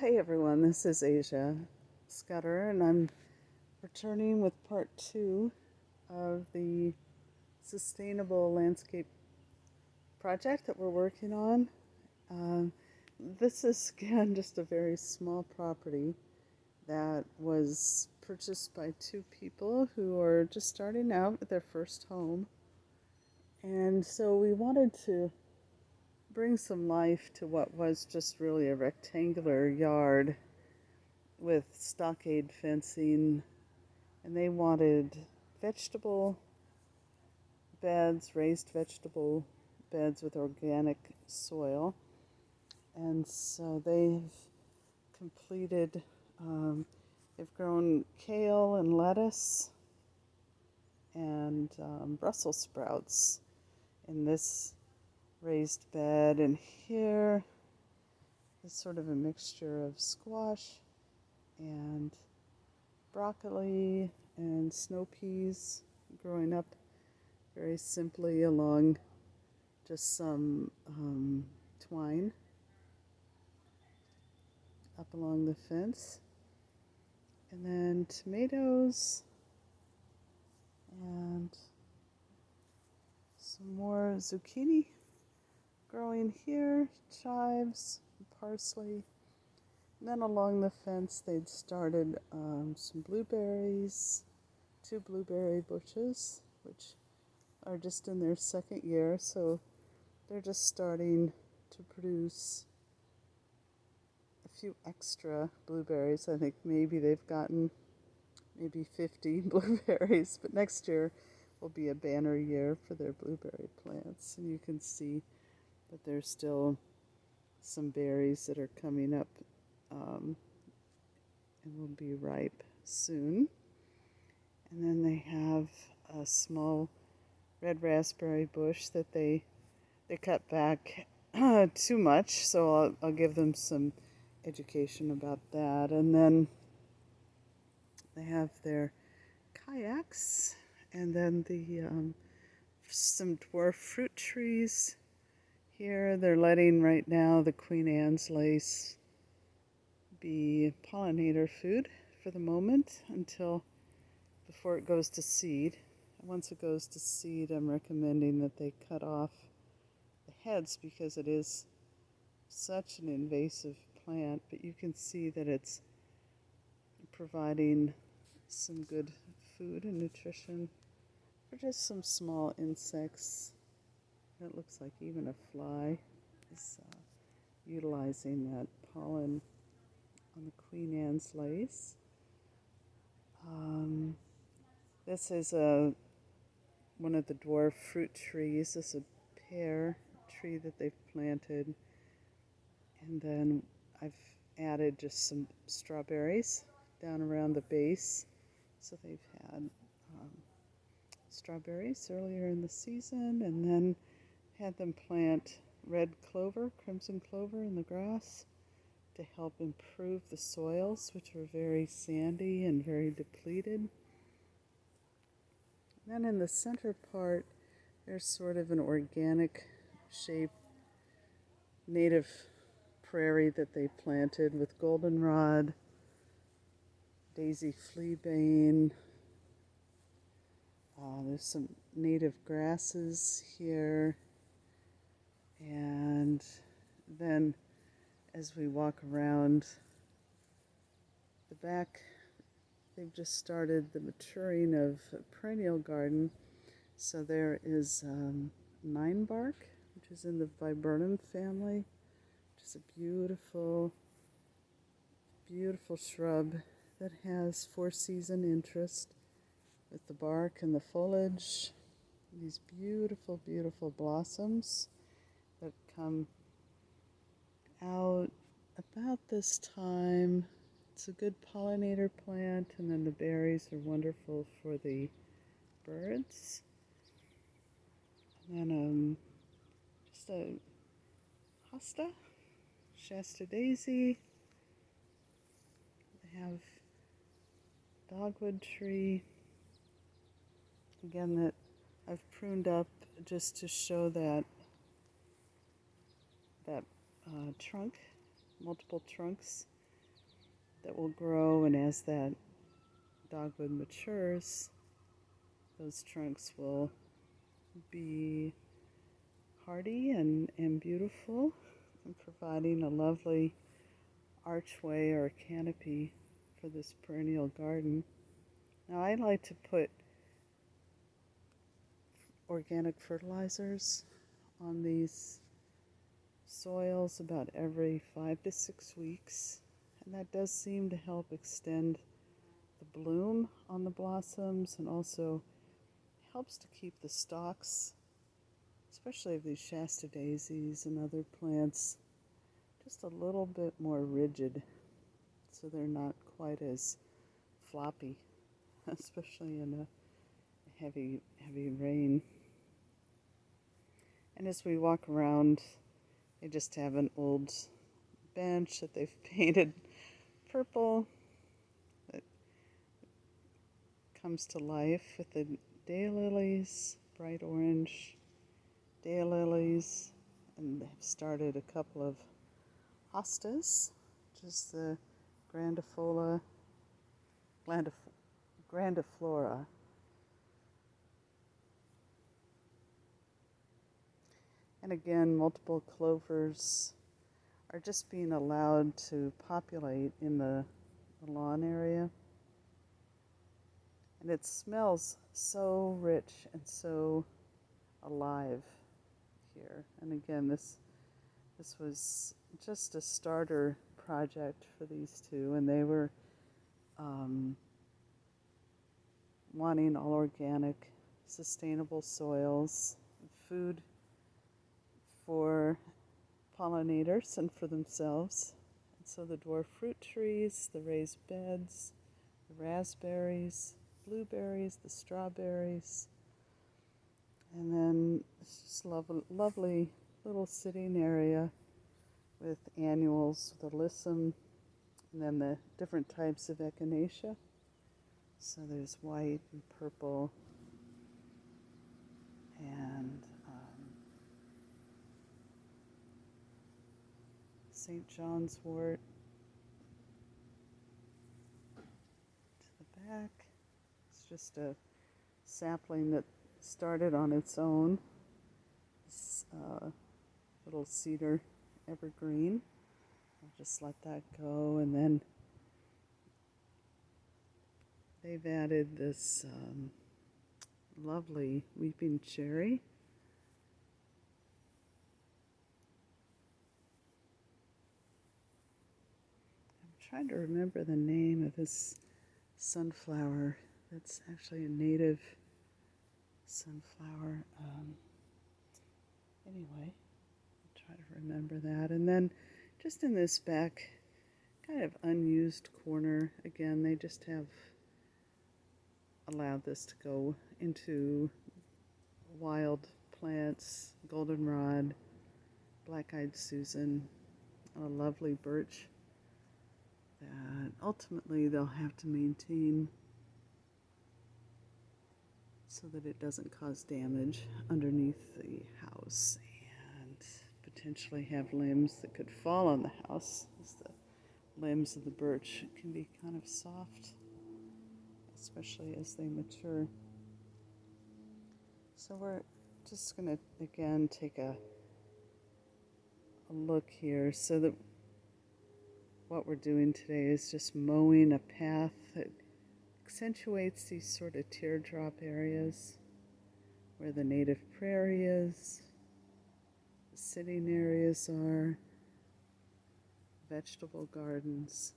Hi everyone, this is Asia Scudder, and I'm returning with part two of the sustainable landscape project that we're working on. Um, this is again just a very small property that was purchased by two people who are just starting out with their first home. And so we wanted to bring some life to what was just really a rectangular yard with stockade fencing, and they wanted vegetable beds, raised vegetable beds with organic soil. And so they've completed, they've grown kale and lettuce and Brussels sprouts in this raised bed. And here is sort of a mixture of squash and broccoli and snow peas growing up very simply along just some twine up along the fence. And then tomatoes and some more zucchini growing here, chives, parsley. And then along the fence they'd started some blueberries, two blueberry bushes, which are just in their second year, so they're just starting to produce a few extra blueberries. I think maybe they've gotten maybe 50 blueberries, but next year will be a banner year for their blueberry plants. And you can see that there's still some berries that are coming up and will be ripe soon. And then they have a small red raspberry bush that they cut back too much, so I'll give them some education about that. And then they have their kayaks, and then the some dwarf fruit trees here. They're letting right now the Queen Anne's lace be pollinator food for the moment until before it goes to seed. Once it goes to seed, I'm recommending that they cut off the heads because it is such an invasive plant, but you can see that it's providing some good food and nutrition for just some small insects. It looks like even a fly is utilizing that pollen on the Queen Anne's lace. This is one of the dwarf fruit trees. This is a pear tree that they've planted. And then I've added just some strawberries down around the base. So they've had strawberries earlier in the season, and then had them plant red clover, crimson clover in the grass to help improve the soils, which are very sandy and very depleted. And then in the center part, there's sort of an organic shaped native prairie that they planted with goldenrod, daisy fleabane. There's some native grasses here. And then as we walk around the back, they've just started the maturing of a perennial garden. So there is ninebark, which is in the viburnum family, which is a beautiful, beautiful shrub that has four-season interest with the bark and the foliage. These beautiful, beautiful blossoms that come out about this time. It's a good pollinator plant, and then the berries are wonderful for the birds. And then just a hosta, Shasta daisy. They have dogwood tree, again, that I've pruned up just to show that trunk, multiple trunks that will grow, and as that dogwood matures, those trunks will be hardy and beautiful, and providing a lovely archway or canopy for this perennial garden. Now I like to put organic fertilizers on these soils about every 5 to 6 weeks, and that does seem to help extend the bloom on the blossoms, and also helps to keep the stalks, especially of these Shasta daisies and other plants, just a little bit more rigid, so they're not quite as floppy, especially in a heavy rain. And as we walk around, they just have an old bench that they've painted purple that comes to life with the daylilies, bright orange daylilies, and they've started a couple of hostas, which is the grandiflora, grandiflora. And again, multiple clovers are just being allowed to populate in the lawn area. And it smells so rich and so alive here. And again, this was just a starter project for these two, and they were wanting all organic, sustainable soils, food for pollinators and for themselves. And so the dwarf fruit trees, the raised beds, the raspberries, blueberries, the strawberries, and then it's just lovely little sitting area with annuals, the alyssum, and then the different types of echinacea. So there's white and purple and St. John's wort to the back. It's just a sapling that started on its own. This little cedar evergreen. I'll just let that go, and then they've added this lovely weeping cherry. I'm trying to remember the name of this sunflower. That's actually a native sunflower. Anyway, I'll try to remember that. And then just in this back kind of unused corner, again, they just have allowed this to go into wild plants, goldenrod, black-eyed Susan, and a lovely birch that ultimately they'll have to maintain so that it doesn't cause damage underneath the house and potentially have limbs that could fall on the house, as the limbs of the birch can be kind of soft, especially as they mature. So we're just going to again take a look here. So that what we're doing today is just mowing a path that accentuates these sort of teardrop areas where the native prairie is, the sitting areas are, vegetable gardens,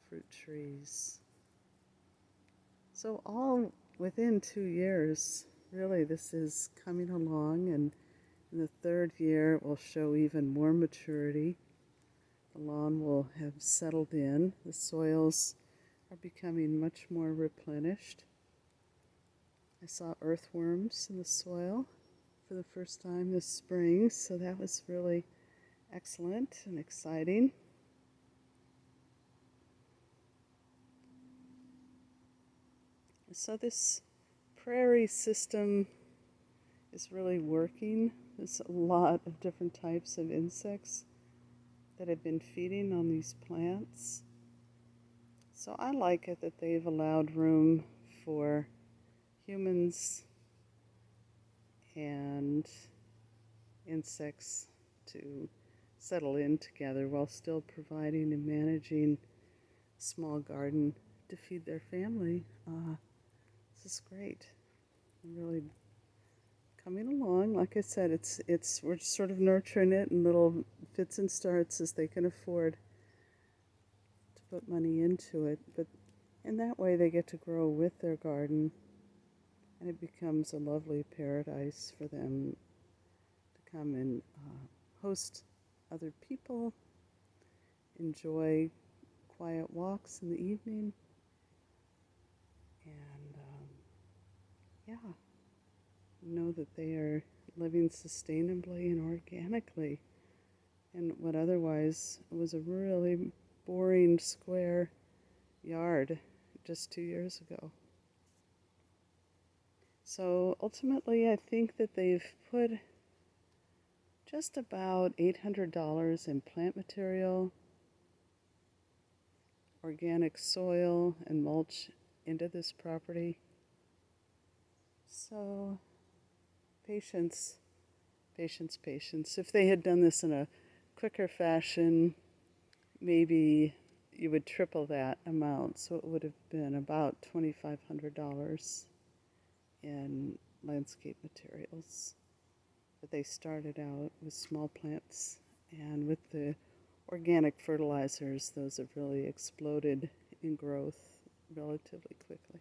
fruit trees. So all within 2 years, really, this is coming along, and in the third year it will show even more maturity. The lawn will have settled in. The soils are becoming much more replenished. I saw earthworms in the soil for the first time this spring, so that was really excellent and exciting. So this prairie system is really working. There's a lot of different types of insects that have been feeding on these plants. So I like it that they've allowed room for humans and insects to settle in together while still providing and managing a small garden to feed their family. This is great. I'm really coming along. Like I said, it's we're sort of nurturing it in little fits and starts as they can afford to put money into it. But in that way, they get to grow with their garden, and it becomes a lovely paradise for them to come and host other people, enjoy quiet walks in the evening, and yeah, know that they are living sustainably and organically in what otherwise was a really boring square yard just 2 years ago. So ultimately, I think that they've put just about $800 in plant material, organic soil, and mulch into this property. So patience, patience, patience. If they had done this in a quicker fashion, maybe you would triple that amount. So it would have been about $2,500 in landscape materials. But they started out with small plants, and with the organic fertilizers, those have really exploded in growth relatively quickly.